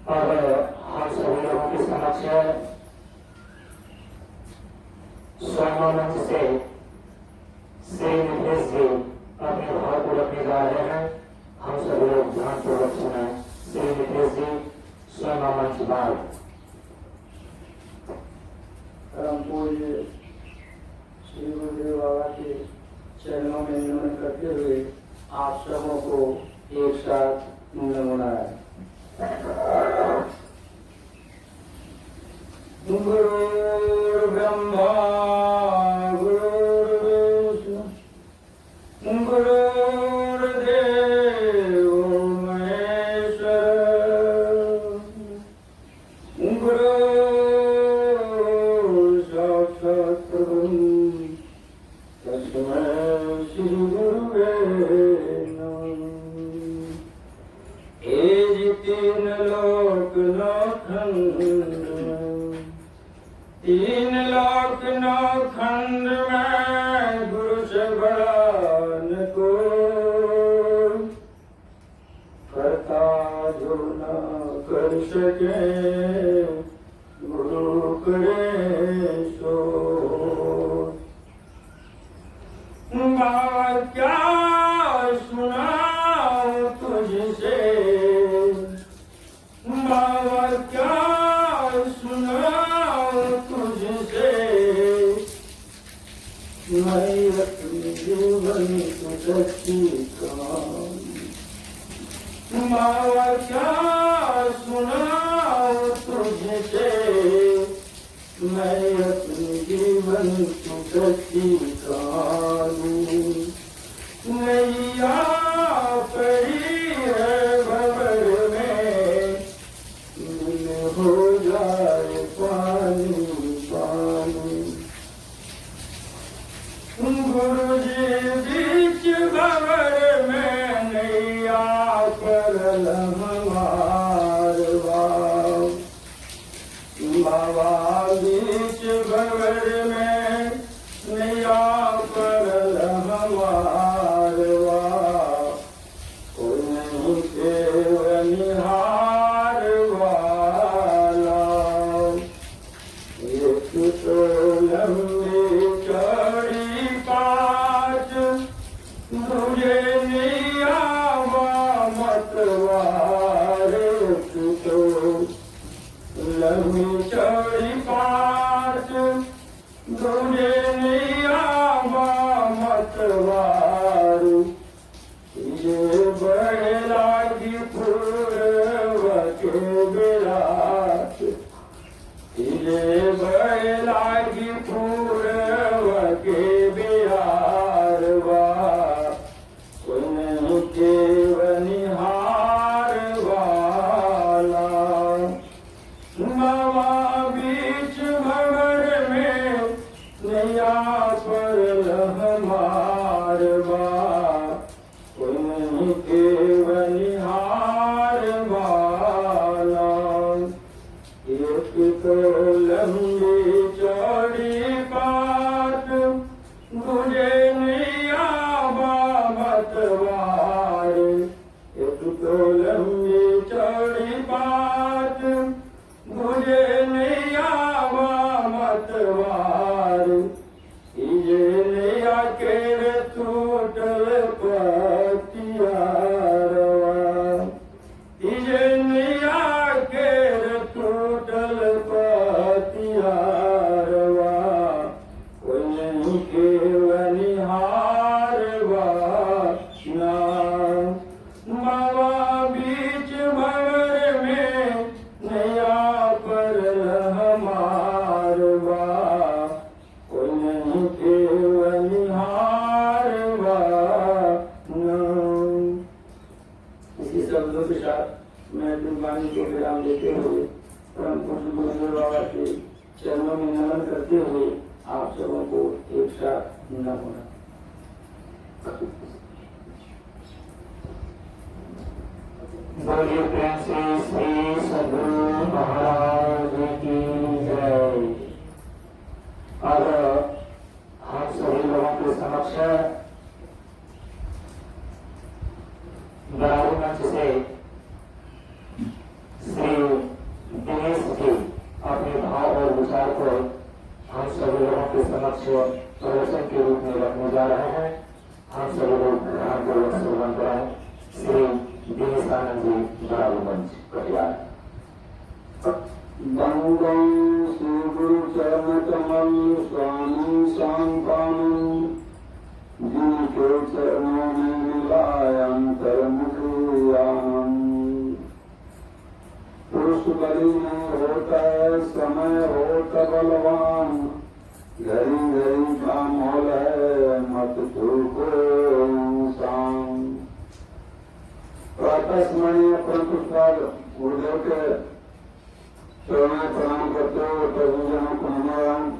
और हम सभी लोगों के समक्ष स्वयं मंच से श्री नितेश जी अपने भाव को रखने जा रहे हैं। हम सभी लोग ध्यान पूर्वक सुने। श्री नितेश जी स्वयं मंच बाल। परम पूज्य श्री गुरुदेव बाबा के चरणों में नमन करते हुए आप सबों को एक साथ नमना है। गुरुर् ब्रह्मा गुरुर्विष्णु गुरुर्देवो महेश्वर गुरुर् साक्षात् तस्मै श्री गुरुवे नमः। एज तीन लोक नौखंड में गुरु से बड़ा न कोई, करता जो न कर सके गुरु करे सो। बाबा क्या सुनाऊं तुझसे, बाबा क्या सुनाऊं तुझसे, मैं अपने जीवन को सच्ची कहानी। बाबा क्या सुनाऊं तुझसे, मैं अपने जीवन को सच्ची कहानी। नैया पड़ी है भंवर में, दिल हो जाए पानी पानी। गुरु जी बीच भंवर में नैया पर लहमार बाब। बाबा बीच भंवर में नैया पर लहमार बाब। कोई नहीं केवनिहार वाला, एक तो लंबी चौड़ी पाँच, दूजे नियावा मतवार। एक तो लंबी चौड़ी पाँच, दूजे नियावा मतवार। ये बड़े लागी पूर्व के विराट, ये बड़े लागी पूर्व के बिहार बा। कोई नहीं केवनिहार वाला। बाबा बीच भंवर में नैया पर लहमार बा। कोई नहीं केवनिहार वाला। एक तो लंबी चौड़ी बात, दूजे नियावा मतवार। एक तो लंबी चौड़ी बात, दूजे नियावा मतवार। ये नैया के टूटल पतियारवा, ये नैया के टूटल पतियारवा। कोई नहीं केवनिहार वाला। बाबा बीच भंवर में नैया पर लहमार बा। कोई नहीं केवनिहार वाला। इसी शब्दों के साथ मैं अपनी वाणी को विराम देते हुए परम पूज्य गुरुदेव बाबा के चरणों में नमन करते हुए आप सबों को एक साथ नमन। बोलिए प्रेम से श्री सद्गुरु महाराज की जय। और हम सभी लोगों के समक्ष मंच से श्री समक्ष प्रवचन के रूप में रखने जा रहे हैं। हम सभी लोग ध्यानपूर्वक श्रवण कराएं। श्री दिनेशानंद जी बराबर मंच कटियार। वंदे श्री गुरु चरण कमल स्वामी शांतानंद, जिनके चरणों में मिला अंतर्मुखी आनंद। पुरुष बलि में होता है समय होता बलवान, घड़ी घड़ी का मोल है मत चूको इंसान। प्रातः स्मरणीय परंतुपाद गुरुदेव के चरणों में प्रणाम करते हुए प्रभुजनों को नमन।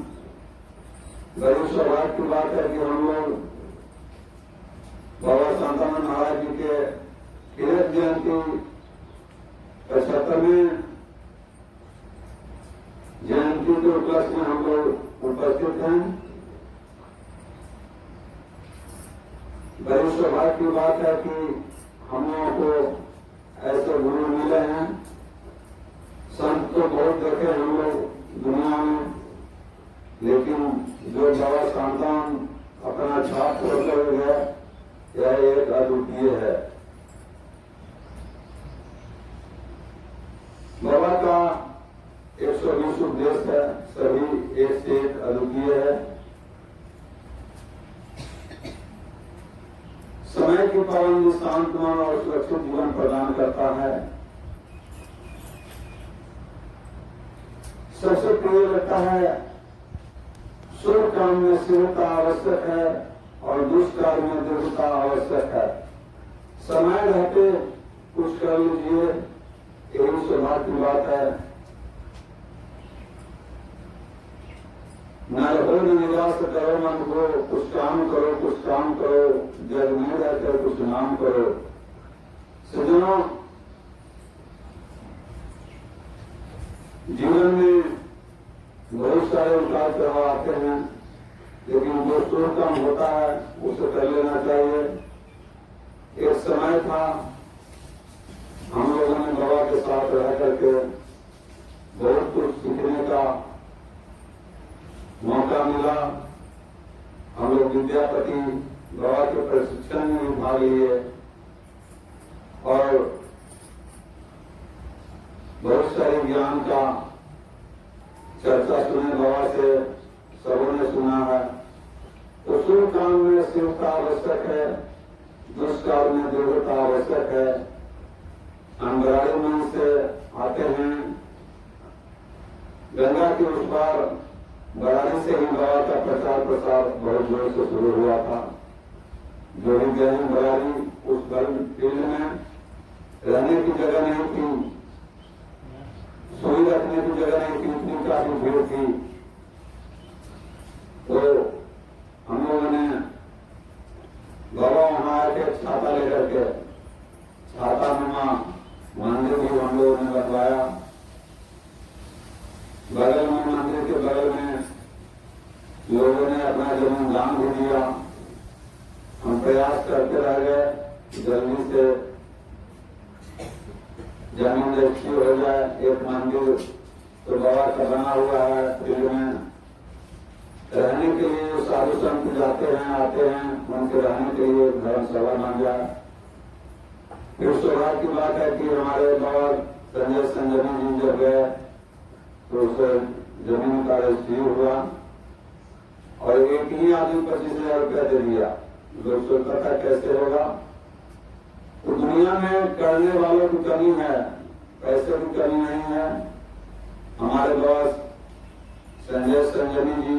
बड़ी सौभाग्य की बात है कि हम लोग बाबा शांतानंद महाराज जी के हीरक जयंती 75वें जयंती के उपलक्ष्य में हम लोग उपस्थित हैं। बड़ी सौभाग्य की बात है कि हम लोगों को ऐसे गुरु मिले हैं। संत तो बहुत देखे हम लोग दुनिया में, लेकिन जो बाबा शांतानंद अपना छाप छोड़ते हुए गया, यह एक अद्वितीय है। बाबा का 120 उपदेश है, सभी एक से एक अद्वितीय है। समय की पाबंदी शांतमय और सुरक्षित जीवन प्रदान करता है। सबसे प्रिय लगता है शुभ काम में स्थिरता आवश्यक है और दुष्कार्य में दृढ़ता आवश्यक है। समय रहते कुछ कर लीजिए, यही सौभाग्य की बात है। न रहो निराश करो मन को, कुछ काम करो, कुछ काम करो, जग में रहकर कुछ नाम करो। सज्जनों, जीवन में बहुत सारे उतार चढ़ाव आते हैं, लेकिन जो शुभ काम होता है उसे कर लेना चाहिए। एक समय था हम लोगों ने बाबा के साथ रह करके बहुत कुछ सीखने का मौका मिला। हम लोग विद्यापति बाबा के प्रशिक्षण में भी भाग लिए और बहुत सारे ज्ञान का चर्चा सुने बाबा से, सबों ने सुना है। तो शुभ काम में स्थिरता आवश्यक है, दुष्काल में दृढ़ता आवश्यक है। अंगराड़ी मन से आते हैं, गंगा के उस पार बरारी से ही बाबा का प्रचार प्रसार बहुत जोर से शुरू हुआ था। जो भी गए हैं बरारी, उस फील्ड में रहने की जगह नहीं थी, सोई रखने की जगह नहीं थी, इतनी काफी भीड़ थी। तो हम लोगों ने बाबा वहां आके छाता लेकर के छाता नुमा मंदिर भी हम लोगों ने लगवाया। बगल में मंदिर के बगल में लोगों ने अपना जमीन दान भी दिया। हम प्रयास करते रह गए जल्दी से जमीन रजिस्ट्री हो जाए। एक मंदिर तो बाबा का बना हुआ है फील्ड में, रहने के लिए साधु संत जाते हैं आते हैं, उनके रहने के लिए धर्मसभा बन जाए। फिर सौभाग्य की बात है कि हमारे बाबा संजय संजनी जी जब गए तो उसे जमीन का रजिस्ट्री हुआ और एक ही आदमी 25,000 रुपया दे दिया। लोग सोचता था कैसे होगा। तो दुनिया में करने वालों की कमी है, पैसे की कमी नहीं है। हमारे बाबा संजय संजनी जी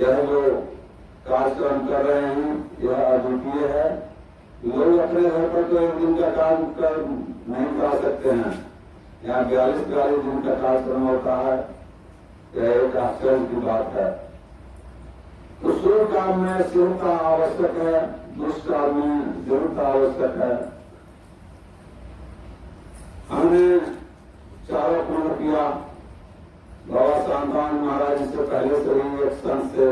यह जो कार्यक्रम कर रहे हैं यह अद्वितीय है। लोग अपने घर पर तो एक दिन का काम कर नहीं करा सकते हैं, यहाँ 42 दिन का कार्यक्रम होता है। यह एक आश्चर्य की बात है। तो शुभ काम में स्थिरता आवश्यक है, दुष्काल में दृढ़ता आवश्यक है। हमने चारों पूर्ण किया। बाबा शांतानंद महाराज से पहले से ही एक संत से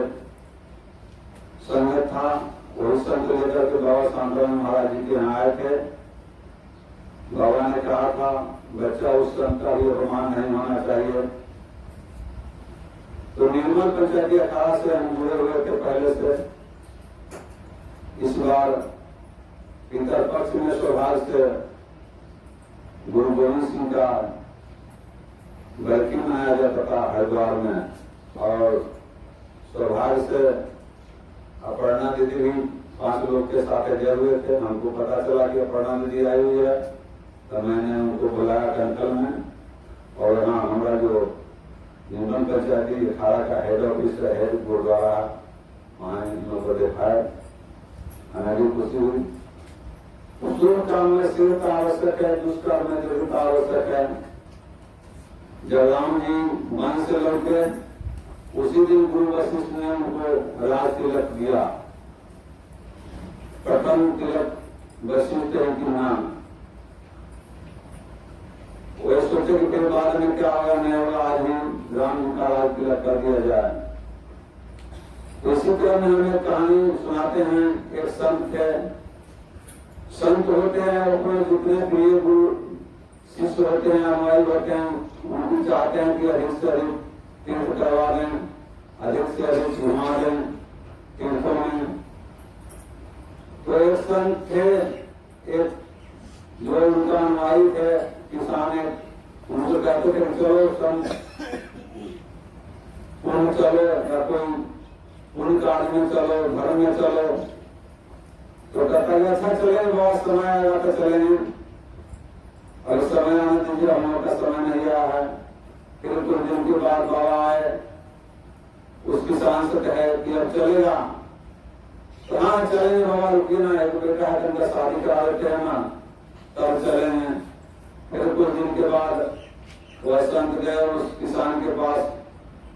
संगत था, वही संत लेकर के बाबा शांतानंद महाराज जी के यहाँ आए थे। बाबा ने कहा था बच्चा उस संत का भी अपमान नहीं होना चाहिए। तो निर्मल पंचायती अखाड़ा से हम जुड़े हुए थे पहले से। इस बार पितर पक्ष में सौभाग्य से गुरु गोविंद सिंह का बरकी मनाया जाता था हरिद्वार में, और सौभाग्य से अपर्णा दीदी भी 5 लोग के साथ गए हुए थे। हमको पता चला कि अपर्णा दीदी आई हुई है, तो मैंने उनको बुलाया कंकल में, और हाँ हमारा जो निर्मल पंचायती अखाड़ा का हेड ऑफिस है, हेड गुरुद्वारा, वहाँ इन लोगों को दिखाया। हमें भी खुशी हुई। शुभ काम में शीघ्रता आवश्यक है, दुष्कर्म में दृढ़ता आवश्यक है। जब राम जी वन से लौटे उसी दिन गुरु वशिष्ठ ने उनको राज तिलक दिया। प्रथम तिलक वशिष्ठ के नाम। वो सोचे कि फिर बाद में क्या होगा नहीं होगा, आज ही राम जी का राज तिलक कर दिया जाए। इसी क्रम में हमें कहानी सुनाते हैं। एक संत है, संत होते हैं अपने जितने प्रिय गुरु शिष्य होते हैं, अनुयायी होते हैं, उनको चाहते हैं कि अधिक से अधिक तीर्थ करवा दें, अधिक से अधिक घुमा दें तीर्थों में। तो एक संत थे, एक जो उनका अनुयायी थे, किसान, उनको कहते थे चलो संत पुण्य चलो, या कोई पुण्य कार्य में चलो, धर्म में चलो। तो कहता है अच्छा चलेंगे, बहुत समय आएगा तो चलेंगे, और समय आने दीजिए, हम लोग का समय नहीं आया है। फिर कुछ दिन के बाद बाबा आए, उस किसान से कहे कि अब चलेगा, तो हाँ चलेंगे बाबा, रुकिए ना, एक बेटा है उनका शादी करा देते हैं ना, तब चलेंगे। फिर कुछ दिन के बाद वह संत गए उस किसान के पास,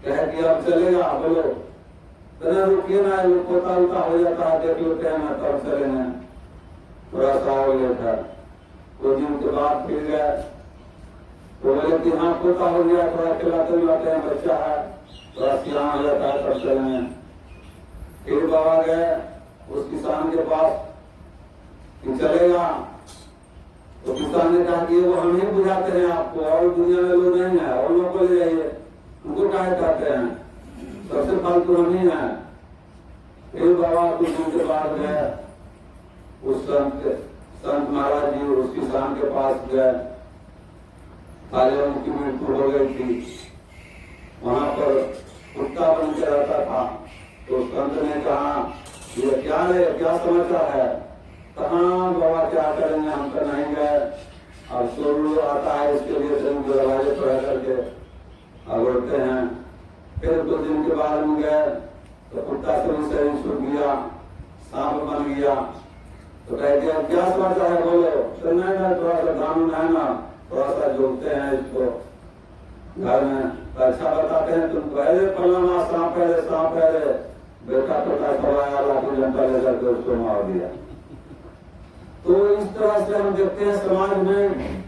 कहे कि अब चलेगा, बोलो, तो रुकिए ना, पोता उता हो जाता है, देख लेते हैं ना, तब चलेंगे। थोड़ा सा हो गया था, कुछ दिन के बाद फिर गए, तो बोले कि हाँ पोता हो गया, थोड़ा खिलाते मिलाते हैं, बच्चा है, थोड़ा सियान हो जाता है, तब चलेंगे। फिर बाबा गए उस किसान के पास कि चलेगा, तो किसान ने कहा कि वो हम ही बुझाते हैं आपको, और दुनिया में लोग नहीं है, और लोग को ले जाइए, उनको काहे कहते हैं, सबसे फालतू हम ही है। फिर बाबा कुछ दिन के बाद गए उस संत महाराज जी उस किसान के पास गए, पहले उनकी मृत्यु हो गई थी, वहां पर कुत्ता बन के रहता था। तो संत ने कहा ये क्या है, क्या समाचार है, कहाँ बाबा क्या करेंगे, हम तो नहीं गए, अब शोर आता है इसके लिए दरवाजे पर करके अगड़ते हैं। फिर 2 दिन के बाद हम गए तो कुत्ता से छूट गया, सांप बन गया। तो कहते हैं क्या समाचार है, बोलो। तो नहीं ना, थोड़ा सा कानून है ना, थोड़ा सा जोड़ते हैं इसको घर में, तो अच्छा बताते हैं, तुम पहले पलना सांप पहले बेटा पता करवाया, लाठी डंडा लेकर के उसको मार दिया। तो इस तरह से हम देखते हैं समाज में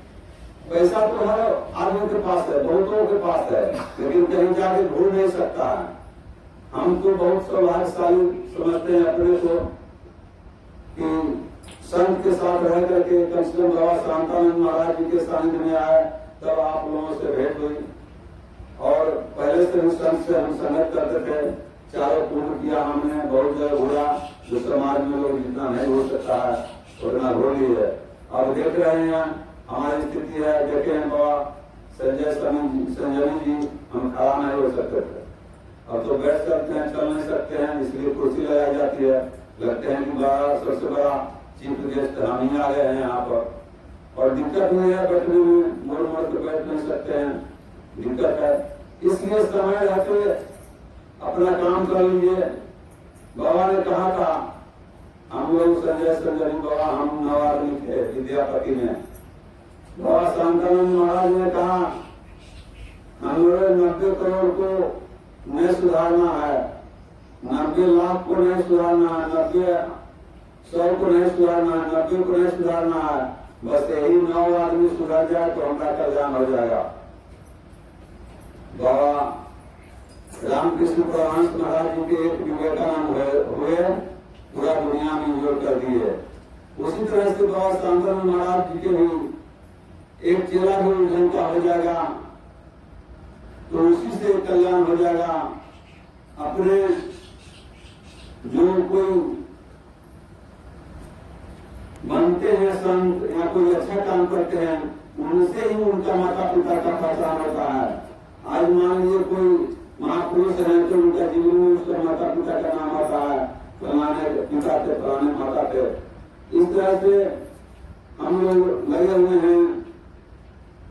पैसा तो हर आदमी के पास है, बहुतों के पास है, लेकिन कहीं जाके भूल नहीं सकता है। हम तो बहुत सौभाग्यशाली समझते हैं अपने को कि संत के साथ रह करके कम से कम बाबा शांतानंद महाराज जी के सानिध्य में आए, तब आप लोगों से भेंट हुई। और पहले से उस संत से हम संगत करते थे, चारों पूर्ण किया हमने, बहुत जगह घूरा, जो समाज में लोग जितना नहीं हो सकता है उतना घूर ली है। अब देख रहे हैं हमारी स्थिति है, देखे हैं बाबा संजनी जी, हम खड़ा नहीं हो सकते थे, अब तो बैठ सकते हैं, चल नहीं सकते हैं, इसलिए कुर्सी लगाई जाती है, लगते हैं कि बड़ा सबसे बड़ा चीफ गेस्ट हम ही आ गए हैं यहाँ पर, और दिक्कत नहीं है बैठने में, मोड़ मोड़ के बैठ नहीं सकते हैं, दिक्कत है। इसलिए समय रहते अपना काम कर लीजिए। बाबा ने कहा था, हम लोग संजनी बाबा, हम 9 आदमी थे विद्यापति में, बाबा शांतानंद महाराज ने कहा हम लोग 90 करोड़ को नहीं सुधारना है, 90 लाख को नहीं सुधारना है, 90-100 को नहीं सुधारना है, 90 को नहीं सुधारना है, बस यही 9 आदमी सुधर जाए तो हमारा कल्याण हो जाएगा। बाबा रामकृष्ण परमहंस महाराज जी के एक विवेकानंद हुए, पूरा दुनिया में इंजोर कर दिए। उसी तरह से बाबा शांतानंद महाराज जी के भी एक चेला भी उनका हो जाएगा, तो उसी से कल्याण हो जाएगा। अपने जो कोई बनते हैं संत या कोई अच्छा काम करते हैं उनसे ही उनका माता पिता का पहचान होता है। आज मान लीजिए कोई महापुरुष है तो उनका जीवन में उसका माता पिता का नाम आता है, फलाने पिता थे फलाने माता थे। इस तरह से हम लोग लगे हुए हैं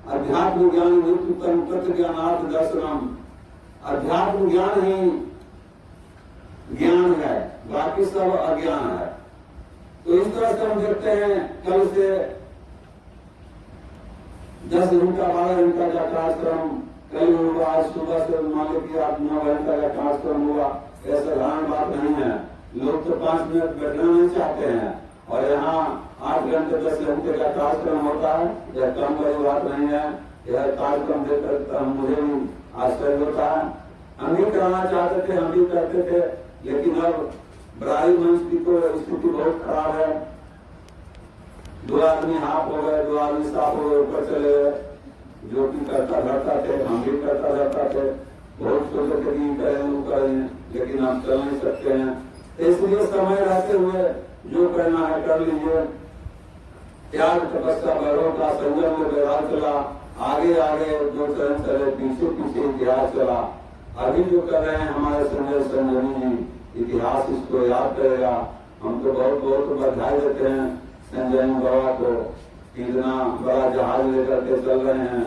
अध्यात्म ज्ञान तत्व ज्ञानार्थ दर्शनम। अध्यात्म ज्ञान ही ज्ञान है, बाकी सब अज्ञान है। तो इस तरह से हम देखते हैं कल से 10 घंटा 12 घंटा का कार्यक्रम कल होगा, आज सुबह से मान लीजिए 8-9 घंटा का कार्यक्रम हुआ। ऐसा साधारण बात नहीं है। लोग तो 5 मिनट बैठना नहीं चाहते हैं और यहाँ 8 घंटे 10 घंटे का कार्यक्रम होता है। यह कम बड़ी बात नहीं है। यह कार्यक्रम देखकर मुझे भी आश्चर्य होता है। हम भी कराना चाहते थे, हम भी करते थे, लेकिन अब बराई मंच की तो स्थिति बहुत खराब है। 2 आदमी हाफ हो गए, 2 आदमी साफ हो गए, ऊपर चले गए। जो कि करता धरता थे, हम भी करता धरता थे। बहुत सोचे थे कि करें, लेकिन हम चल नहीं सकते हैं। इसलिए समय रहते हुए जो करना है कर लीजिए। त्याग तपस्या भैरव का संयम में व्यवहार चला, आगे आगे 2 चरण चले, पीछे पीछे इतिहास चला। अभी जो कर रहे हैं हमारे संजय संजनी जी, इतिहास इसको याद करेगा। हम तो बहुत बहुत बधाई देते हैं संजय बाबा को, इतना बड़ा जहाज लेकर के चल रहे हैं।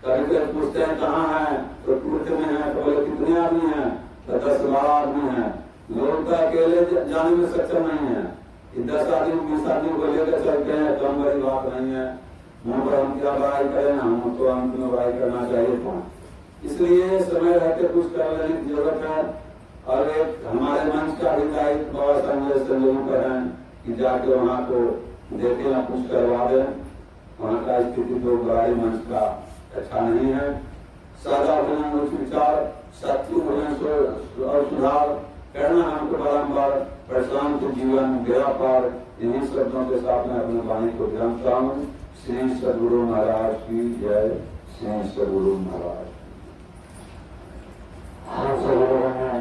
कभी कभी पूछते हैं कहाँ है, तो टूट में है, तो बोले कितने आदमी हैं, तो 10-12 आदमी हैं। लोग तो अकेले जाने में सक्षम नहीं है। 10 आदमी 20 आदमी को लेकर चलते हैं, कम बड़ी बात नहीं है। मुँह पर हम क्या बड़ाई करें, हम तो अंत में बड़ाई करना चाहिए था। इसलिए समय रहते कुछ कर लेने की जरूरत है। और एक हमारे मंच का भी दायित्व बाबा संजय संजोग पर है कि जाके वहाँ को देखे ना कुछ करवा दें। वहाँ का स्थिति तो बड़ाई मंच का अच्छा नहीं है। सादा भजन उच्च विचार सत्य भजन और सुधार करना हमको बारम्बार प्रशांत जीवन बेड़ा पार। इन्हीं शब्दों के साथ मैं अपने वाणी को जानता हूँ। श्री सद्गुरु महाराज की जय। श्री सद्गुरु महाराज। हम सभी लोगों ने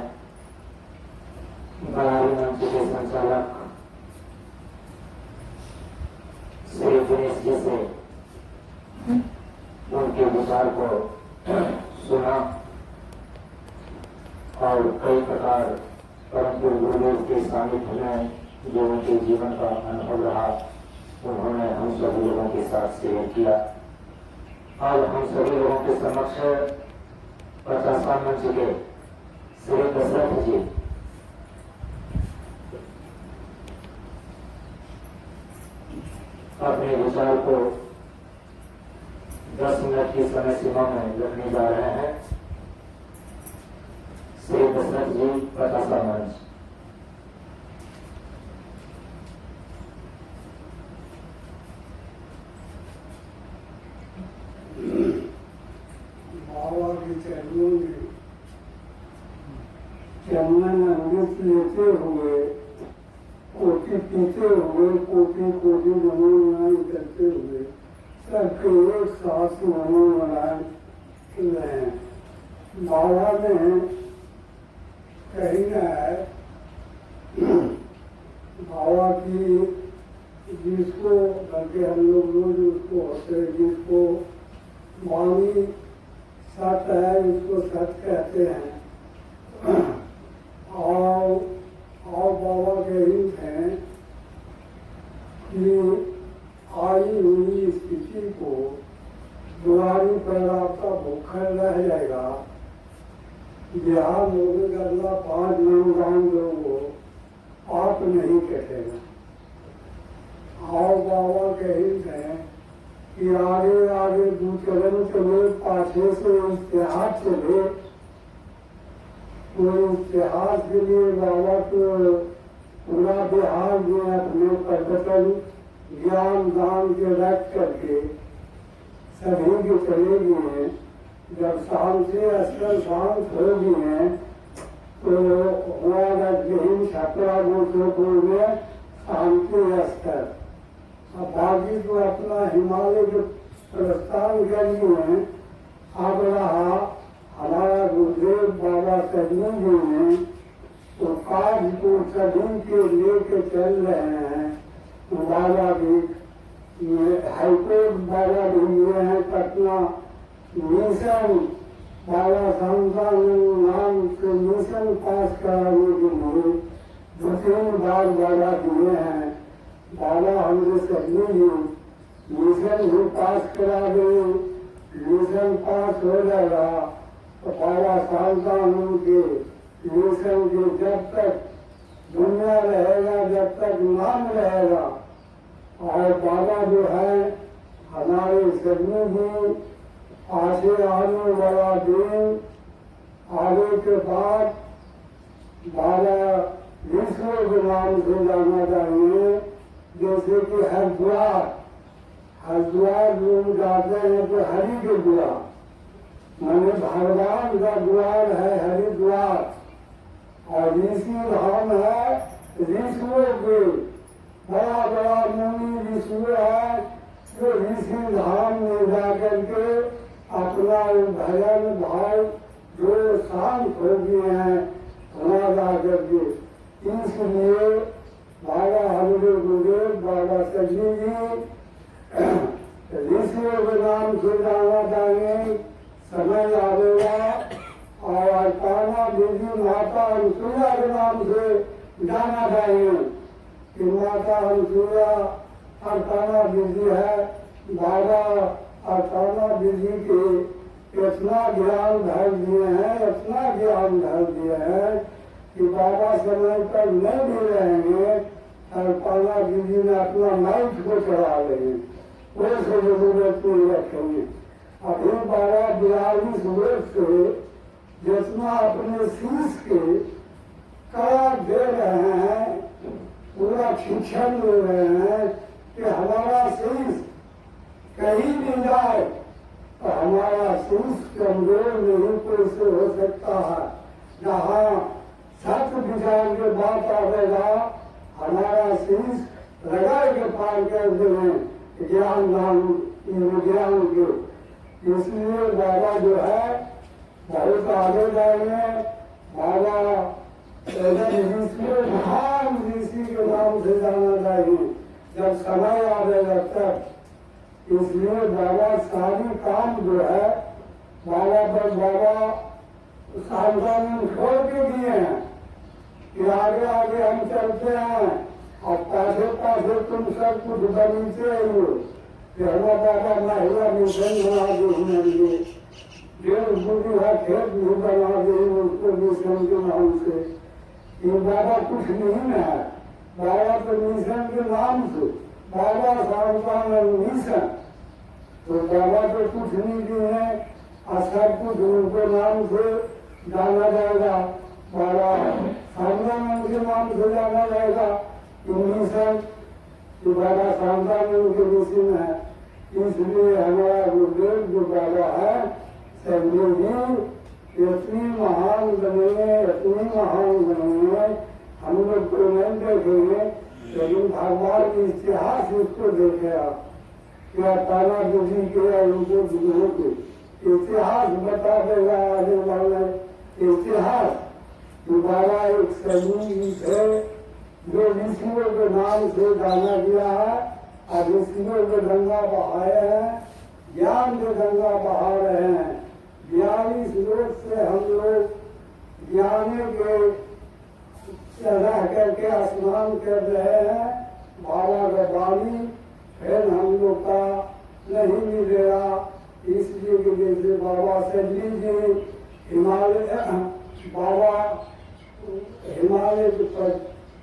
बराई मंच के संचालक श्री दिनेश जी से उनके विचार को सुना और कई प्रकार परम गुरुदेव के सानिध्य में जो उनके जीवन का अनुभव रहा उन्होंने हम सभी लोगों के साथ शेयर किया। और हम सभी लोगों के समक्ष 50वां मंच के श्री दशरथ जी अपने विचार को 10 मिनट की समय सीमा में रखने जा रहे हैं। श्री दशरथ जी 50वां मंच। बाबा के चरणों में चंदन अमृत लेते हुए, कोटि पीते हुए, कोटि कोटि मनोनयन करते हुए सबके एक साथ मनोनयन रहे। बाबा ने कहना है बाबा की जिसको बल्कि हम लोग रोज उसको होते हैं, जिसको वाणी सत है उसको सत कहते हैं। और बाबा के हित हैं कि आई हुई स्थिति को दुआरी पर आपका भूखा रह जाएगा। बिहार लोग अगला 5 गांव लोगों आप नहीं कटेगा। आओ बाबा के हित है कि आगे आगे 2 चरण चले, पाछे से इतिहास चले। तो इतिहास के लिए बाबा को पूरा बिहार में अपने प्रवचन ज्ञान दान के रख करके सभी के चले गए हैं। जब शांति अस्तर शांत हो गए हैं तो हमारा जहीन छपरा गोपुर में शांति अस्तर। अब बाकी तो अपना हिमालय के प्रस्थान कर लिए हैं। अब रहा हमारा गुरुदेव बाबा सजनी जी ने तो काज को सभी के लेके चल रहे हैं। बाबा भी हाईकोर्ट बाबा भी हुए हैं पटना मिशन बाबा शांतानंद नाम से मिशन पास कराने के लिए 2-3 बार बाबा दिए हैं। बाबा हमसे सभी मिशन भी पास करा दें, मिशन पास हो जाएगा तो बाबा शांतानंद के मिशन के जब तक दुनिया रहेगा, जब तक नाम रहेगा, और बाबा जो है हमारे सभी भी आगे आने वाला दिन आगे के बाद बाबा विश्व के नाम से जाना चाहिए। जैसे कि हरिद्वार लोग जाते हैं तो हरि के द्वार, माने भगवान का द्वार है हरिद्वार, और ऋषि धाम है ऋषियों के बड़ा बड़ा मुनि ऋषि है जो ऋषि धाम में जाकर के अपना भजन भाव जो शांत हो गए हैं वहाँ जाकर के। इसलिए बाबा हमारे गुरुदेव बाबा सजनी जी ऋषियों के नाम से जाना चाहिए। समय आवेगा और अल्पाना देवी माता अनुसुईया के नाम से जाना चाहिए कि माता अनुसुईया अल्पाना देवी है। बाबा अल्पाना देवी के इतना ज्ञान धर दिए हैं, इतना ज्ञान धर दिए हैं कि बाबा समय पर नहीं भी रहेंगे अल्पाना देवी ने अपना माइक को चढ़ा लेंगे, कोई जरूरत नहीं रखेंगे। अभी बाबा 42 वर्ष से जितना अपने शीश के कड़ा दे रहे हैं, पूरा शिक्षण दे रहे हैं कि हमारा शीश कहीं भी जाए तो हमारा शीश कमजोर नहीं कोई से हो सकता है। जहाँ सत्य विचार के बात आवेगा हमारा शीश लगा के पार कर देंगे ज्ञान दान विज्ञान के। इसलिए बाबा जो है बहुत आगे जाएंगे। बाबा ऋषि महान ऋषि के नाम से जाना चाहिए जब समय आवेगा तब। इसलिए बाबा सारी काम जो है बाबा पर बाबा सावधानी छोड़ के दिए हैं कि आगे आगे हम चलते हैं और पासे पासे तुम सब कुछ बनीते हो कि हमारा बाबा महिला मिशन बना देंगे, डेढ़ बुरी है खेत भी बना देंगे उसको मिशन के नाम से। ये बाबा कुछ नहीं है, बाबा तो मिशन के नाम से बाबा शांतानंद मिशन, तो बाबा तो कुछ नहीं दिए हैं और सब कुछ उनके नाम से जाना जाएगा। बाबा शांतानंद के नाम से जाना जाएगा मिशन, जो बाबा शांतानंद के मिशन है। इसलिए हमारा गुरुदेव जो बाबा है सभी इतनी महान बनेंगे, इतनी महान बनेंगे हम लोग को नहीं देखेंगे, लेकिन भगवान के इतिहास उसको देखेगा। क्या ताना जी के उनको गुरुओं के इतिहास बता देगा आने वाले इतिहास। बाबा एक संगीत है जो ऋषियों के नाम से जाना गया है और ऋषियों के गंगा बहाए हैं, ज्ञान के गंगा बहा रहे हैं। 42 लोग से हम लोग ज्ञानी के रह करके स्नान कर रहे हैं। बाबा का वाणी फिर हम लोग का नहीं मिलेगा, इसलिए कि जैसे बाबा सजनी जी हिमालय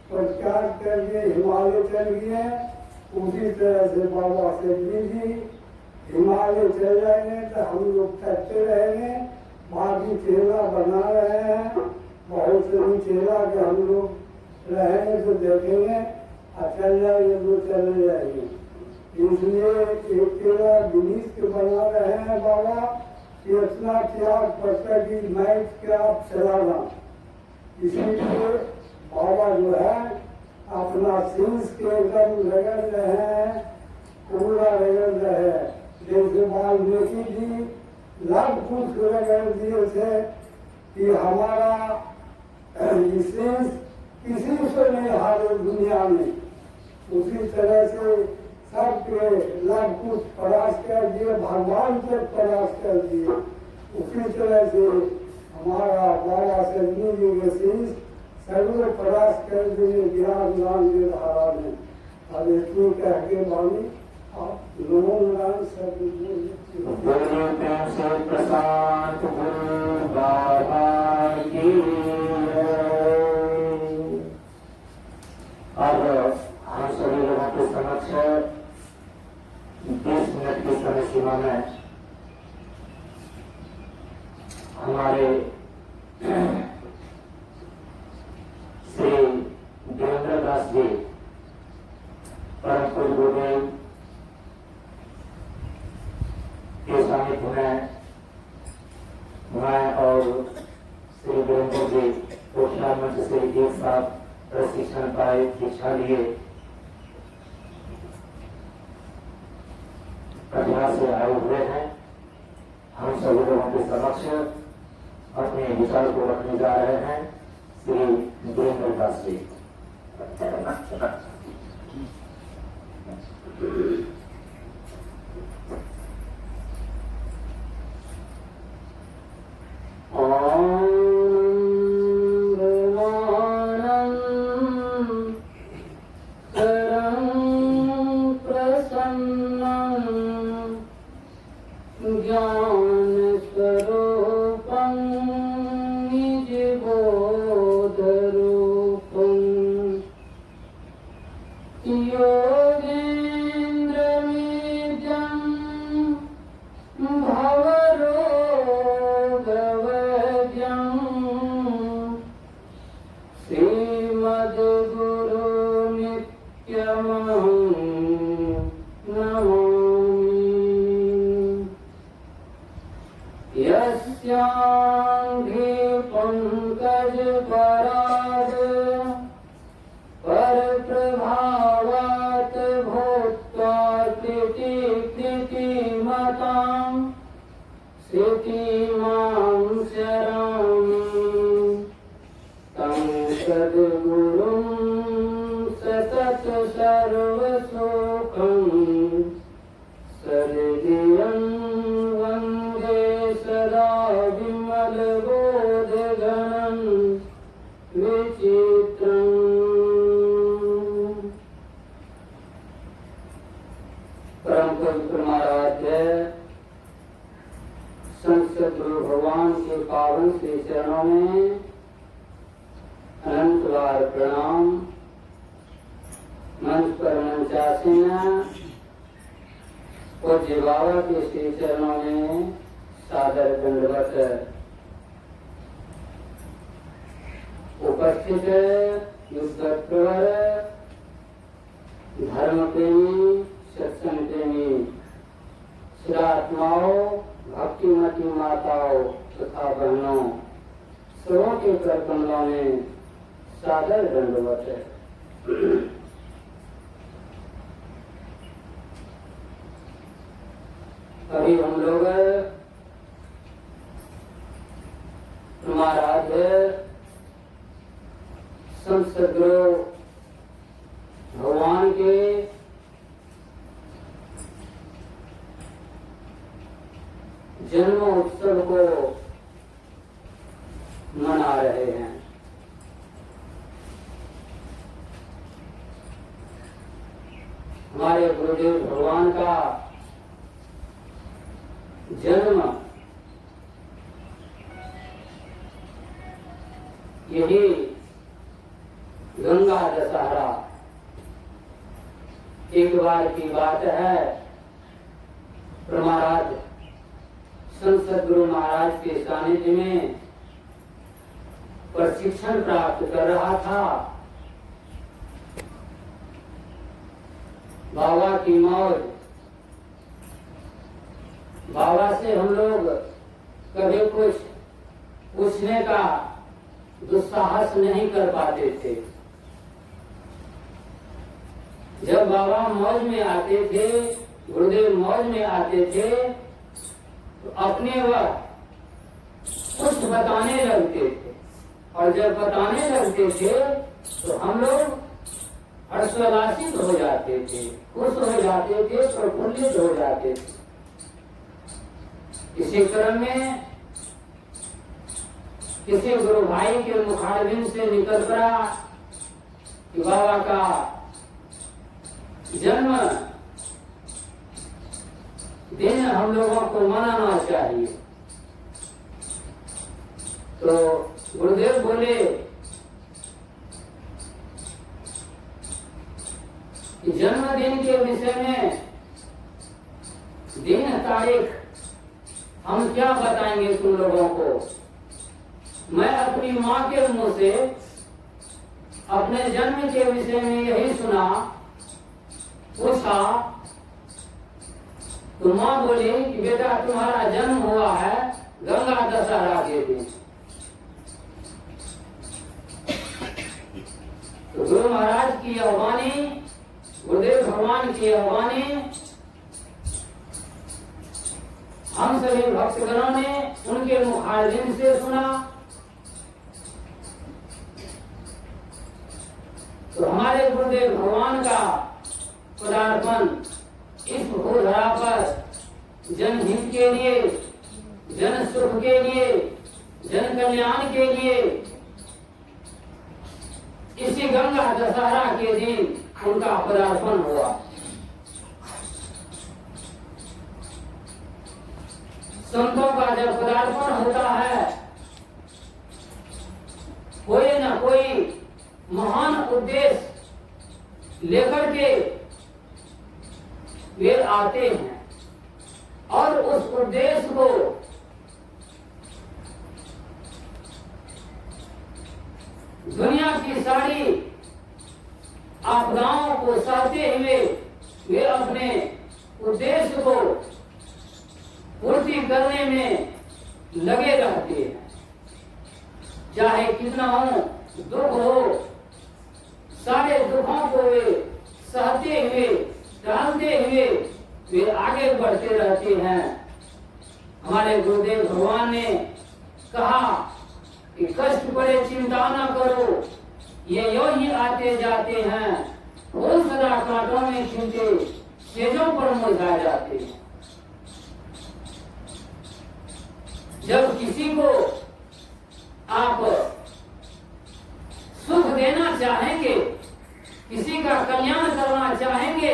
प्रचार करके हिमालय चल गए, उसी तरह से बाबा सजनी जी हिमालय चल जाएंगे तो हम लोग थकते रहेंगे। बाकी चेला बना रहे हैं, बहुत से चेला के हम लोग रहेंगे तो देखेंगे और चल जाएंगे तो चले जाएंगे। इसलिए एक चेला दिनीश के बना रहे हैं बाबा इतना त्याग पड़ता कि मैच क्या चलाना। इसीलिए बाबा जो है अपना शीश के एकदम रगड़ रहे हैं, पूरा रगड़ रहे हैं। जैसे वाल्मीकि जी लव कुछ रगड़ दिए थे कि हमारा विशेष किसी से नहीं हारे दुनिया में, उसी तरह से सबके लग कुछ प्रयास कर दिए, भगवान से प्रयास कर दिए। उसी तरह से हमारा बाबा सजनी जी के शीश सभी प्रयास कर दिए ज्ञान दान के धारा में। अब इतनी कह के बानी आप लोगों नारायण सब बोलिए प्रेम से प्रशांत गुरु बाबा की जय। अब हम सभी लोगों के समक्ष 20 मिनट की समय सीमा में हमारे श्री वीरेंद्र दास जी परम पूज्य गुरुदेव के सानिध्य में मैं और श्री वीरेंद्र जी कोठा मंच से एक साथ प्रशिक्षण पाए, दीक्षा लिए, कटिहार से आए हुए हैं। हम सभी लोगों के समक्ष अपने विचार को रखने जा रहे हैं श्री वीरेंद्र दास जी। भगवान के पावन श्री चरणों में अनंत बार प्रणाम। मंच पर मंचासीना पूज्य बाबा के श्री चरणों में सादर दंडवत उपस्थित युद्धप्रवर धर्म प्रेमी सत्संग प्रेमी श्रात्माओं भक्तिमती माताओं तथा बहनों सबों के कर कमलों में सादर दंडवत है। अभी हम लोग महाराज संत सद्गुरु भगवान के जन्म उत्सव को मना रहे हैं। हमारे गुरुदेव भगवान का जन्म यही गंगा दशहरा एक बार की बात है। महाराज संत सद्गुरु महाराज के सानिध्य में प्रशिक्षण प्राप्त कर रहा था। बाबा की मौज, बाबा से हम लोग कभी कुछ पूछने का दुस्साहस नहीं कर पाते थे। जब बाबा मौज में आते थे, गुरुदेव मौज में आते थे, तो अपने वक्त कुछ बताने लगते थे, और जब बताने लगते थे तो हम लोग हर्षोल्लासित हो जाते थे, खुश हो जाते थे, प्रफुल्लित हो जाते थे। इसी क्रम में किसी गुरु भाई के मुखारबिंद से निकल पड़ा कि बाबा का जन्म दिन हम लोगों को मनाना चाहिए। तो गुरुदेव बोले कि जन्मदिन के विषय में दिन तारीख हम क्या बताएंगे तुम लोगों को। मैं अपनी माँ के मुंह से अपने जन्म के विषय में यही सुना, पूछा तो माँ बोली कि बेटा तुम्हारा जन्म हुआ है गंगा दशहरा के दिन। तो गुरु महाराज की यह वाणी, गुरुदेव भगवान की यह वाणी हम सभी भक्तगणों ने उनके मुखारबिंद से सुना। तो हमारे गुरुदेव भगवान का पदार्पण इस भूधरा पर जनहित के लिए, जन सुख के लिए, जन कल्याण के लिए इसी गंगा दशहरा के दिन उनका पदार्पण हुआ। संतों का जब पदार्पण होता है, कोई न कोई महान उद्देश्य लेकर के वे आते हैं और उस उद्देश्य को दुनिया की सारी आपदाओं को सहते हुए वे अपने उद्देश्य को पूर्ति करने में लगे रहते हैं। चाहे कितना हो दुख हो, सारे दुखों को वे सहते हुए, टालते हुए वे आगे बढ़ते रहते हैं। हमारे गुरुदेव भगवान ने कहा कि कष्ट पड़े चिंता न करो, ये यो ही आते जाते हैं, फूल सदा कांटों में खिलते, सेजों पर मुरझा जाते हैं। जब किसी को आप सुख देना चाहेंगे, किसी का कल्याण करना चाहेंगे,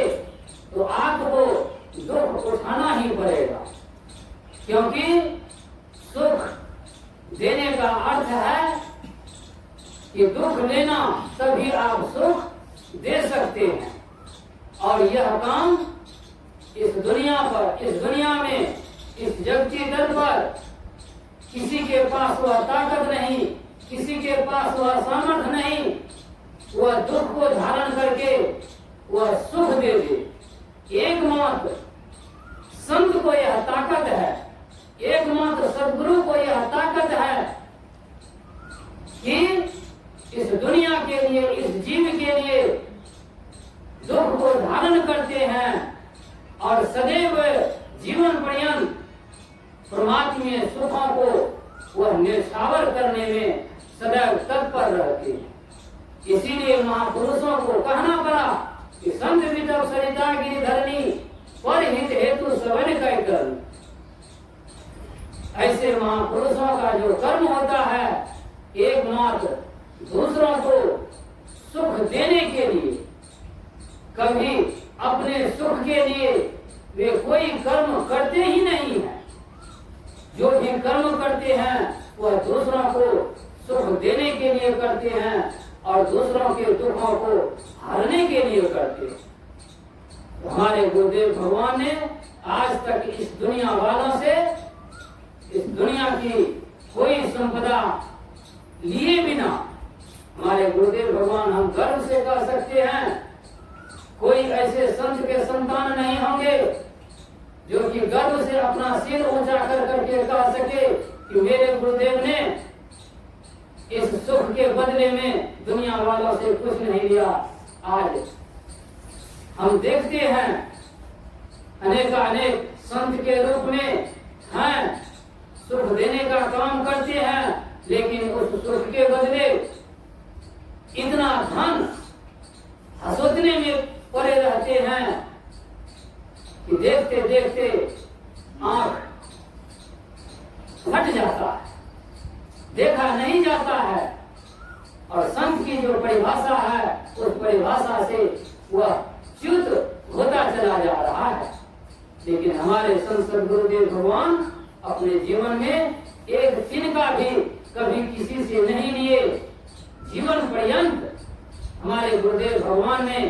तो आपको दुख उठाना ही पड़ेगा, क्योंकि सुख देने का अर्थ है कि दुख लेना, तभी आप सुख दे सकते हैं। और यह काम इस दुनिया पर, इस दुनिया में, इस जगती दल पर किसी के पास वह ताकत नहीं, किसी के पास वह सामर्थ्य नहीं, वह दुख को धारण करके वह सुख दे दे। एकमात्र संत को यह ताकत है, एकमात्र सद्गुरु को यह ताकत है कि इस दुनिया के लिए, इस जीव के लिए दुख को धारण करते हैं और सदैव जीवन पर्यंत परमात्मीय सुखों को वह निछावर करने में सदैव तत्पर रहते हैं। इसीलिए महापुरुषों को कहना पड़ा कि संत विदव सरिता गिरिधरणी पर हित हेतु सबन कह कर। ऐसे महापुरुषों का जो कर्म होता है, एकमात्र दूसरों को सुख देने के लिए, कभी अपने सुख के लिए वे कोई कर्म करते ही नहीं है। जो भी कर्म करते हैं वह दूसरों को सुख देने के लिए करते हैं और दूसरों के दुखों को हरने के लिए करते हैं। हमारे गुरुदेव भगवान ने आज तक इस दुनिया वालों से, इस दुनिया की कोई संपदा लिए बिना, हमारे गुरुदेव भगवान हम गर्व से कह सकते हैं, कोई ऐसे संत के संतान नहीं होंगे जो कि गर्व से अपना सिर ऊंचा कर करके कह सके कि मेरे गुरुदेव ने इस सुख के बदले में दुनिया वालों से कुछ नहीं लिया। आज हम देखते हैं अनेक संत के रूप में हैं, सुख देने का काम करते हैं, लेकिन उस सुख के बदले इतना धन हसोचने में पड़े रहते हैं कि देखते देखते आंख फट जाता है, देखा नहीं जाता है। और संत की जो परिभाषा है, उस परिभाषा से वह च्युत होता चला जा रहा है। लेकिन हमारे संत गुरुदेव भगवान अपने जीवन में एक तिनका भी कभी किसी से नहीं लिए। जीवन पर्यंत हमारे गुरुदेव भगवान ने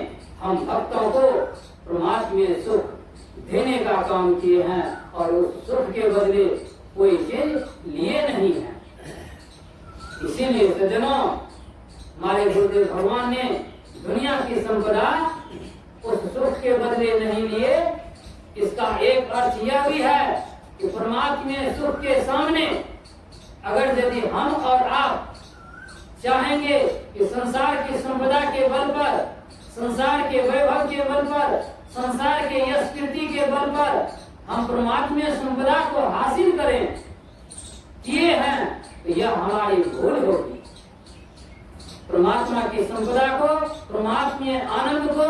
हम भक्तों को परमात्मा सुख देने का काम किए हैं और उस सुख के बदले कोई चीज लिए नहीं है। इसीलिए सज्जनों, हमारे गुरुदेव भगवान ने दुनिया की संपदा उस सुख के बदले नहीं लिए। इसका एक अर्थ यह भी है कि परमात्मा सुख के सामने अगर यदि हम और आप चाहेंगे कि संसार की संपदा के बल पर, संसार के वैभव के बल पर, संसार के यश कीर्ति के बल पर हम परमात्मा संपदा को हासिल करें किए हैं, तो यह हमारी भूल होगी। परमात्मा की संपदा को, परमात्मा आनंद को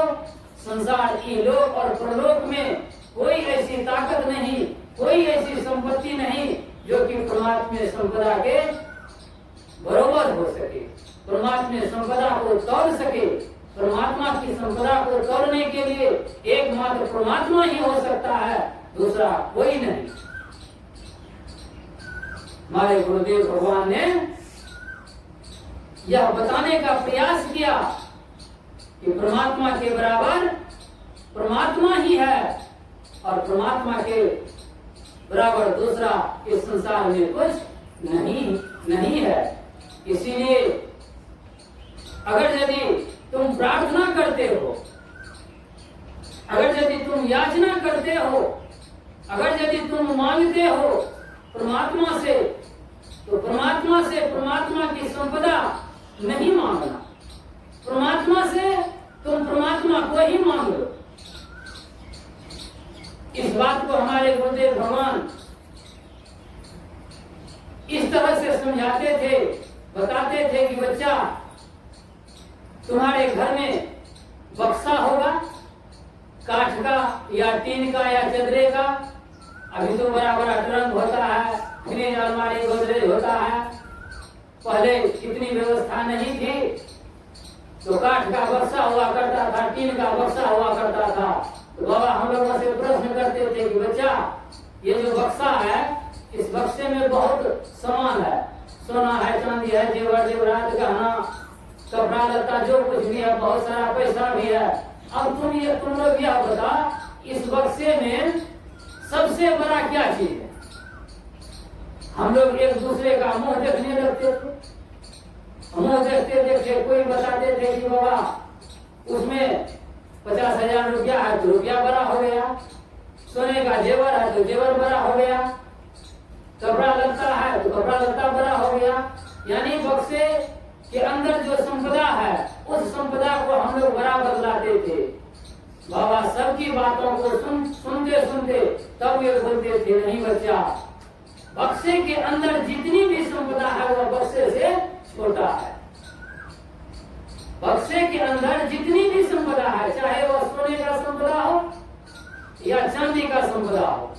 संसार की लोक और परलोक में कोई ऐसी ताकत नहीं, कोई ऐसी संपत्ति नहीं जो कि परमात्मा संपदा के बरोबर हो सके, परमात्मा संपदा को तोड़ सके। परमात्मा की संपदा को तोड़ने के लिए एकमात्र परमात्मा ही हो सकता है, दूसरा कोई नहीं। हमारे गुरुदेव भगवान ने यह बताने का प्रयास किया कि परमात्मा के बराबर परमात्मा ही है और परमात्मा के बराबर दूसरा इस संसार में कुछ नहीं है। इसीलिए अगर यदि तुम प्रार्थना करते हो, अगर यदि तुम याचना करते हो, अगर यदि तुम मांगते हो परमात्मा से, तो परमात्मा से परमात्मा की संपदा नहीं मांगना, परमात्मा से तुम परमात्मा को ही मांग लो। इस बात को हमारे गुरुदेव भगवान इस तरह से समझाते थे, बताते थे कि बच्चा, तुम्हारे घर में बक्सा होगा, काठ का या टीन का या चदरे का। अभी तो बड़ा बड़ा ट्रंक होता है, फ्रिज, अलमारी, गोदरेज होता है। पहले इतनी व्यवस्था नहीं थी, तो काठ का बक्सा हुआ करता था, टीन का बक्सा हुआ करता था। तो बाबा हम लोगों से प्रश्न करते थे कि बच्चा, ये जो बक्सा है, इस बक्से में बहुत सामान है, सोना है, चांदी है, जेवर जेवरात, गहना, कपड़ा लत्ता, जो कुछ भी है, बहुत सारा पैसा भी है। अब तुम लोग यह बता, इस बक्से में सबसे बड़ा क्या चीज है? हम लोग एक दूसरे का मुंह देखने लगते थे। मुंह देखते देखते कोई बताते थे कि बाबा उसमें 50,000 रुपया है तो रुपया बड़ा हो गया, सोने का जेवर है तो जेवर बड़ा हो गया, कपड़ा लत्ता है तो कपड़ा लत्ता बड़ा हो गया। यानी बक्से के अंदर जो संपदा है, उस संपदा को हम लोग बड़ा बदलाते थे। बाबा सबकी बातों को सुनते सुनते तब ये बोलते थे, नहीं बच्चा, बक्से के अंदर जितनी भी संपदा है वह बक्से से छोटा है। बक्से के अंदर जितनी भी संपदा है, चाहे वह सोने का संपदा हो या चांदी का संपदा हो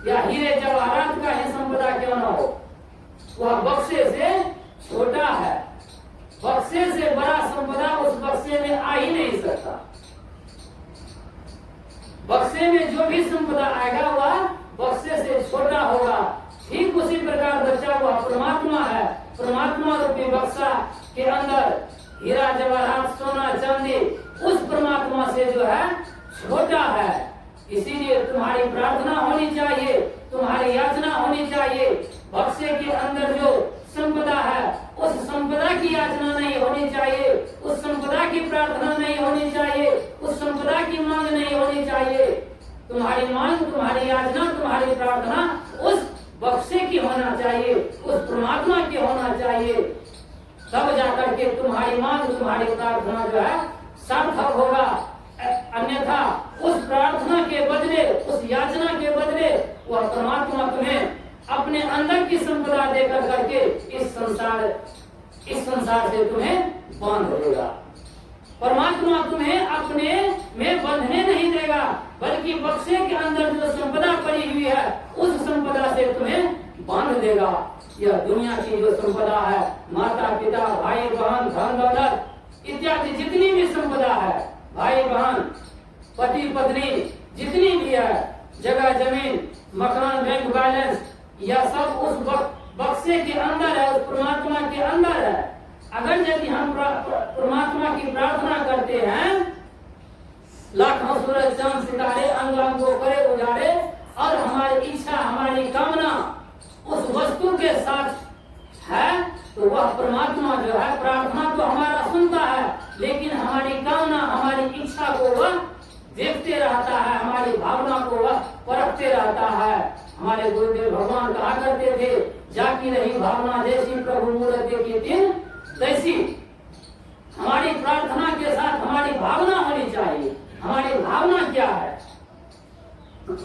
या हीरे जवाहरात का ही संपदा क्यों न हो, वह बक्से से छोटा है। बक्से से बड़ा संपदा उस बक्से में आ ही नहीं सकता। बक्से में जो भी संपदा आएगा वह बक्से से छोटा होगा। ठीक उसी प्रकार बच्चा वह परमात्मा है। परमात्मा रूपी बक्सा के अंदर हीरा जवाहरात, सोना चांदी उस परमात्मा से जो है छोटा है। इसीलिए तुम्हारी प्रार्थना होनी चाहिए, तुम्हारी याचना होनी चाहिए। बक्से के अंदर जो संपदा है, उस संपदा की याचना नहीं होनी चाहिए, उस संपदा की प्रार्थना नहीं होनी चाहिए, उस संपदा की मांग नहीं होनी चाहिए। तुम्हारी मांग, तुम्हारी याचना, तुम्हारी प्रार्थना उस बक्से की होना चाहिए, उस परमात्मा की होना चाहिए। तब जाकर के तुम्हारी मांग, तुम्हारी प्रार्थना जो है सार्थक होगा। अन्यथा उस प्रार्थना के बदले, उस याचना के बदले वह परमात्मा तुम्हें अपने अंदर की संपदा देकर करके इस संसार से तुम्हें बांध देगा। परमात्मा तुम्हें अपने में बंधने नहीं देगा, बल्कि बक्से के अंदर जो संपदा पड़ी हुई है उस संपदा से तुम्हें बांध देगा। यह दुनिया की जो संपदा है, माता पिता भाई बहन धन दौलत इत्यादि जितनी भी संपदा है, भाई बहन पति पत्नी जितनी भी है, जगह जमीन मकान बैंक बैलेंस, यह सब उस बक्से के अंदर है, उस परमात्मा के अंदर है। अगर यदि हम परमात्मा की प्रार्थना करते हैं, लाखों सूरज चांद सितारे अंग अंग को करे उजाड़े, और हमारी इच्छा हमारी कामना उस वस्तु के साथ है, तो वह परमात्मा जो है प्रार्थना तो हमारा सुनता है, लेकिन हमारी कामना हमारी इच्छा को वह देखते रहता है, हमारी भावना को वह परखते रहता है। हमारे गुरुदेव भगवान कहा करते थे, जाकी रही भावना जैसी प्रभु मूरत की दिन तैसी। हमारी प्रार्थना के साथ हमारी भावना होनी चाहिए। हमारी भावना क्या है,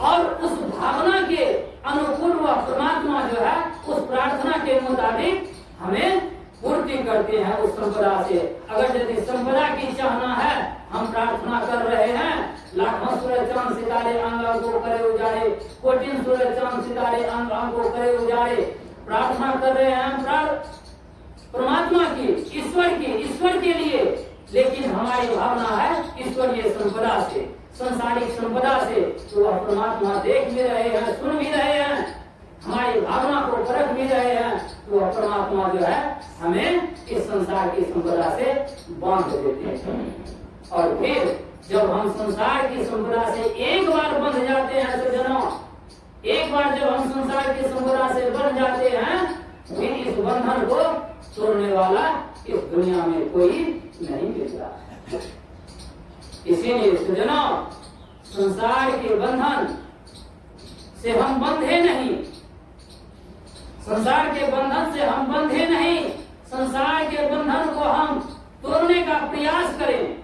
और उस भावना के अनुकूल वह परमात्मा जो है उस प्रार्थना के मुताबिक हमें पूर्ति करते हैं उस संपदा से। अगर यदि संपदा की चाहना है, हम प्रार्थना कर रहे हैं, लाखों सूरज चांद सितारे अंग अंग को करे उजाड़े, कोटिन सूरज चांद सितारे अंग अंग को करे उजाड़े, प्रार्थना कर रहे हैं परमात्मा की, ईश्वर के लिए, लेकिन हमारी भावना है ईश्वरीय संपदा से, संसारिक संपदा से, तो वह परमात्मा देख भी रहे हैं, सुन भी रहे हैं, हमारी भावना को परख भी रहे हैं, तो वह परमात्मा जो है हमें इस संसार की संपदा से बांध देते हैं। और फिर जब हम संसार की संपदा से एक बार बंध जाते हैं, तो जनों एक बार जब हम संसार की संपदा से बंध जाते हैं, फिर इस बंधन को तोड़ने वाला इस दुनिया में कोई नहीं मिलता। इसीलिए सज्जनों, संसार के बंधन से हम बंधे नहीं, संसार के बंधन से हम बंधे नहीं, संसार के बंधन को हम तोड़ने का प्रयास करें।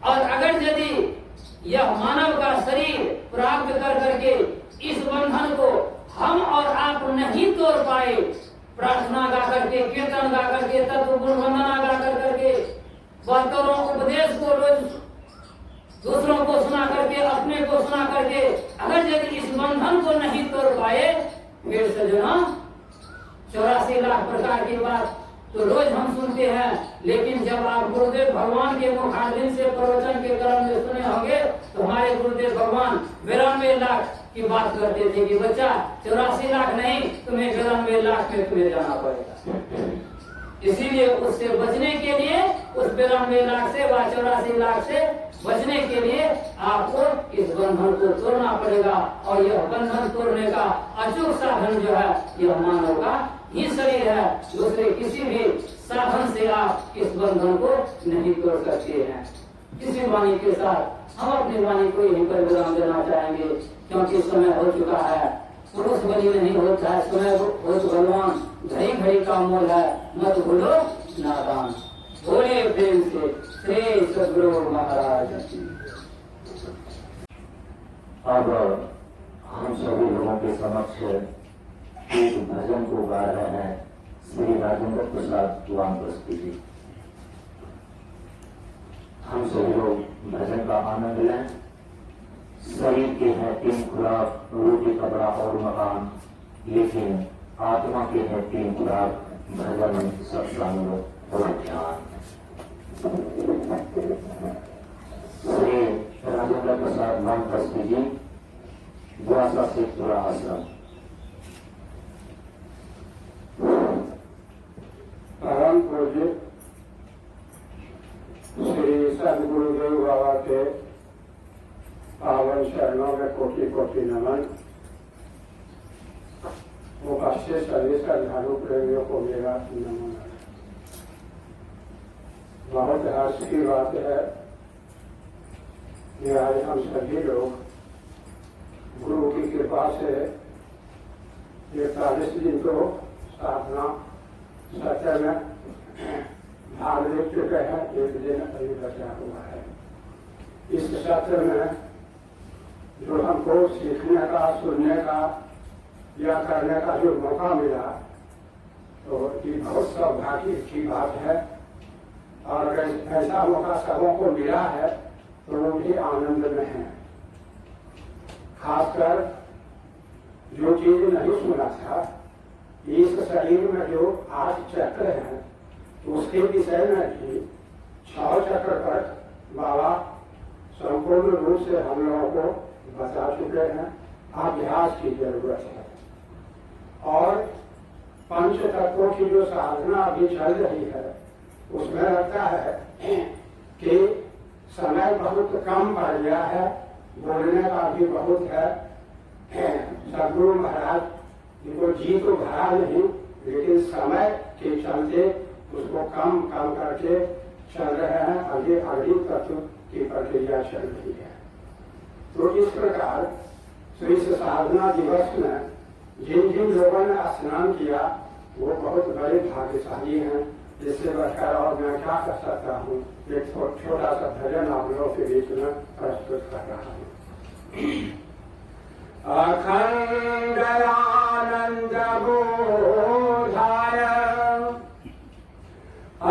और अगर यदि यह मानव का शरीर प्राप्त कर करके इस बंधन को हम और आप नहीं तोड़ पाए, प्रार्थना गा करके, कीर्तन गा करके, तत्व गुण वंदना गा करके, बहत्तरों उपदेश को रोज दूसरों को सुना करके, अपने को सुना करके, अगर यदि इस बंधन को नहीं तोड़ पाए, फिर सज्जनों 84 लाख प्रकार की बात तो रोज हम सुनते हैं। लेकिन जब आप गुरुदेव भगवान के मुखारबिन से प्रवचन के क्रम में सुने होंगे, तो हमारे गुरुदेव भगवान 92 लाख की बात करते थे कि बच्चा 84 लाख नहीं, तुम्हें 92 लाख में तुम्हें जाना पड़ेगा। इसीलिए उससे बचने के लिए, उस 92 लाख से व 84 लाख से बचने के लिए आपको इस बंधन को तोड़ना पड़ेगा। और यह बंधन तोड़ने का अचूक साधन जो है, यह मानव का ही शरीर है। दूसरे किसी भी साधन से आप इस बंधन को नहीं तोड़ सकते हैं। किसी वाणी के साथ हम अपनी वाणी को यहीं पर विराम देना चाहेंगे, क्योंकि समय हो चुका है। पुरुष बलि नहीं होता है, समय बहुत बलवान, घड़ी घड़ी का मोल है, मत भूलो नादान। बोले प्रेम से श्री सद्गुरु महाराज। अब हम सभी लोगों के समक्ष एक भजन को गा रहे हैं श्री राजेंद्र प्रसाद वानप्रस्थी जी। हम सभी लोग भजन का आनंद लें। शरीर के हैं 3 खुराक, रोटी कपड़ा और मकान, लेकिन आत्मा के हैं 3 खुराक, भजन सत्संग और ध्यान। श्री राजेंद्र प्रसाद वानप्रस्थी जी, द्वासा शेखपुरा आश्रम। परम पूज्य श्री सदगुरुदेव बाबा के पावन शरणों में कोटि कोटि नमन। उपस्थित सभी श्रद्धालु प्रेमियों को मेरा नमन। बहुत हर्ष की बात है कि आज हम सभी लोग गुरु की कृपा से 41 दिन को स्थापना सत्र में भाग ले चुके हैं। 1 दिन अभी बचा हुआ है। इस सत्र में जो हमको सीखने का, सुनने का यह करने का जो मौका मिला तो ये बहुत सौभाग्य की बात है। और अगर ऐसा मौका सबों को मिला है तो वो भी आनंद में है। खासकर जो चीज नहीं सुना था, इस शरीर में जो 8 चक्र हैं उसके विषय में भी 6 चक्र पर बाबा संपूर्ण रूप से हम लोगों को बता चुके हैं। अभ्यास की जरूरत है और 5 तत्वों की जो साधना अभी चल रही है उसमें लगता है कि समय बहुत कम पड़ गया है, बोलने का भी बहुत है। सदगुरु महाराज इनको जी तो भरा नहीं, लेकिन समय के चलते उसको कम करके चल रहे हैं। आगे अगली तत्व की प्रक्रिया चल रही है। तो इस प्रकार इस साधना दिवस में जिन जिन लोगों ने स्नान किया वो बहुत बड़े भाग्यशाली हैं। इससे बढ़कर और मैं क्या कर सकता हूँ, एक छोटा सा भजन आप लोगों के बीच में प्रस्तुत कर रहा हूँ। अखंड आनंद बोधाय,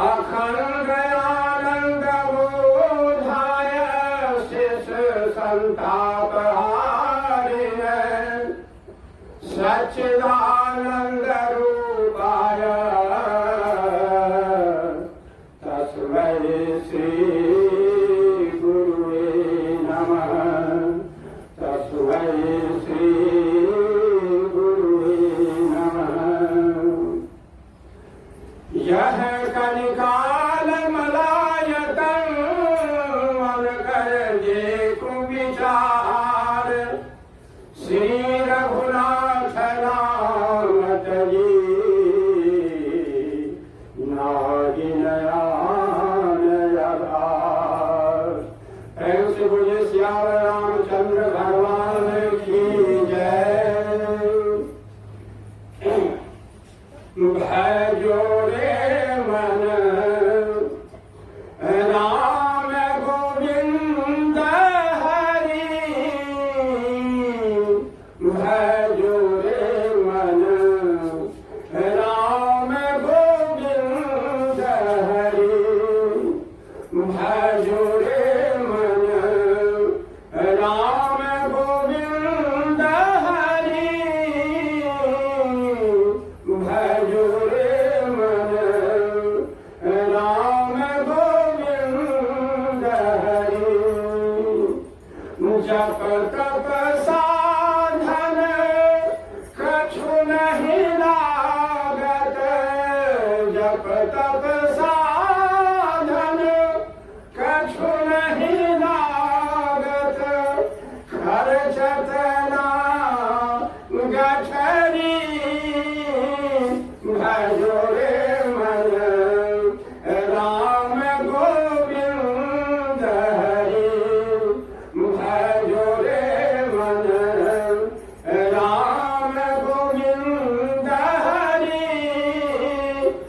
अखंड आनंद बोधाय, शिष संताप हारिणे, सच्चिदानंद रूपाय, तस्मै श्री गुरुवे नमः, तस्मै श्री गुरुवे नमः। यह कलिकाल मलायतन मन कर जे कुविचार, श्री रघुनाथ नाम तजी नाहि नयान आधार। प्रेम से बोलिए श्याम रामचंद्र भगवान की जय। भजो रे मन राम गोविंद हरि, भजो रे मन राम गोविंद हरि, भजो रे मन राम गोविंद हरि, भजो रे मन राम गोविंद हरि। जप तप साधन कछु नहीं लागत, जप तप साधन कछु नहीं लागत, खर्चत नाम गठरी, भजो रे मन राम गोविंद हरि, भजो रे मन राम गोविंद हरि,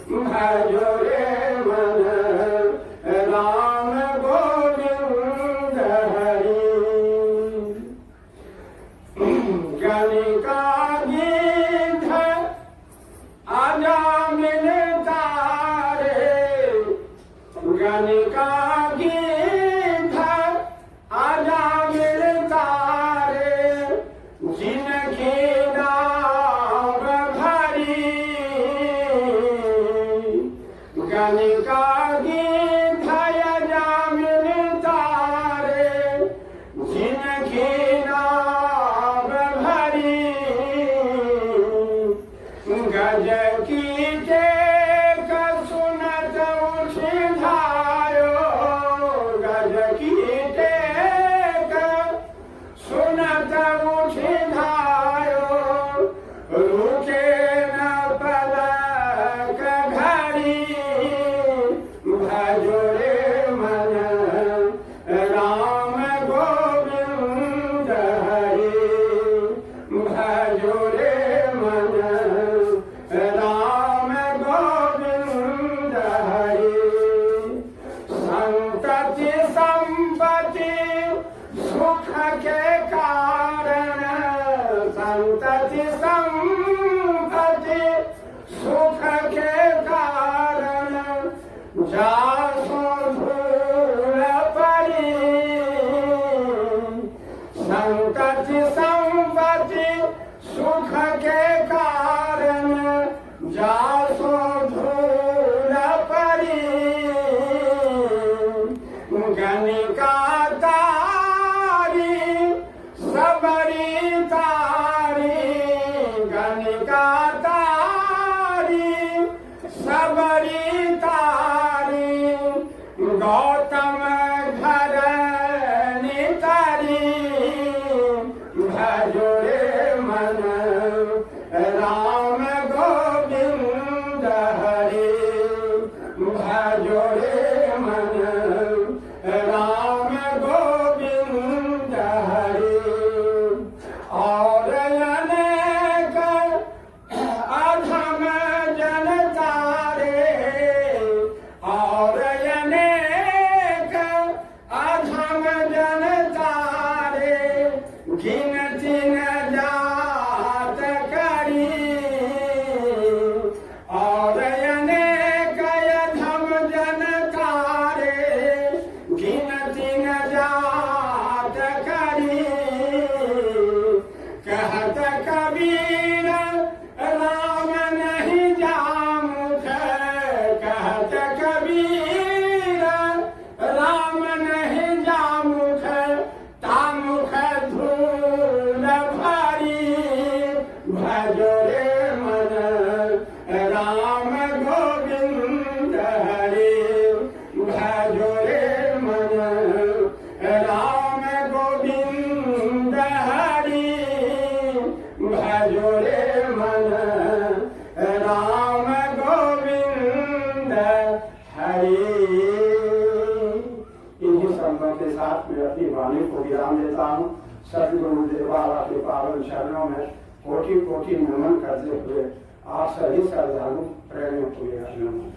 भजो रे मन राम गोविंद हरि। गणिका गीध आजा मिलता रे, गणिका गीध आजा मिलता रे, जिनकी नाम भरी, गणिका गीध आजा मिलता रे, जिनकी नाम भरी, गज की टेक सुनत उठिधायो, गज की टेक सुनत उठिधायो, रुके न पलक घड़ी, भजो रे मन राम गोविंद हरि, भजो रे मन राम गोविंद हरि। संतति संपत्ति सुख के कारण, संतति संपत्ति सुख के कारण जासो धूल परी गणिका तारी सबरी तारी गणिका तारी सबरी तारी गौतम घर नितारी भजो रे मन राम गोविंद हरे भजो रे मन राम गोविंद हरे और अनेक अधम जन तारे और अनेक अधम जन तारे गिनती न जात करी और अनेक अधम जन तारे गिनती न जात करी कहत कबीर राम नहीं जामुख कहत कबीर राम नहीं जामुख तामुख धूल भारी भजो रे मन राम गोविंद हरे भजो रे मन राम गोविंद हरे भजो रे मन राम गोविंद हरे। इन्हीं शब्दों के साथ मैं अपनी वाणी को विराम देता हूँ। सदगुरु देवाला के पावन चरणों में कोटि कोटि नमन करते हुए आप सभी श्रद्धालु प्रेरणा को नमन।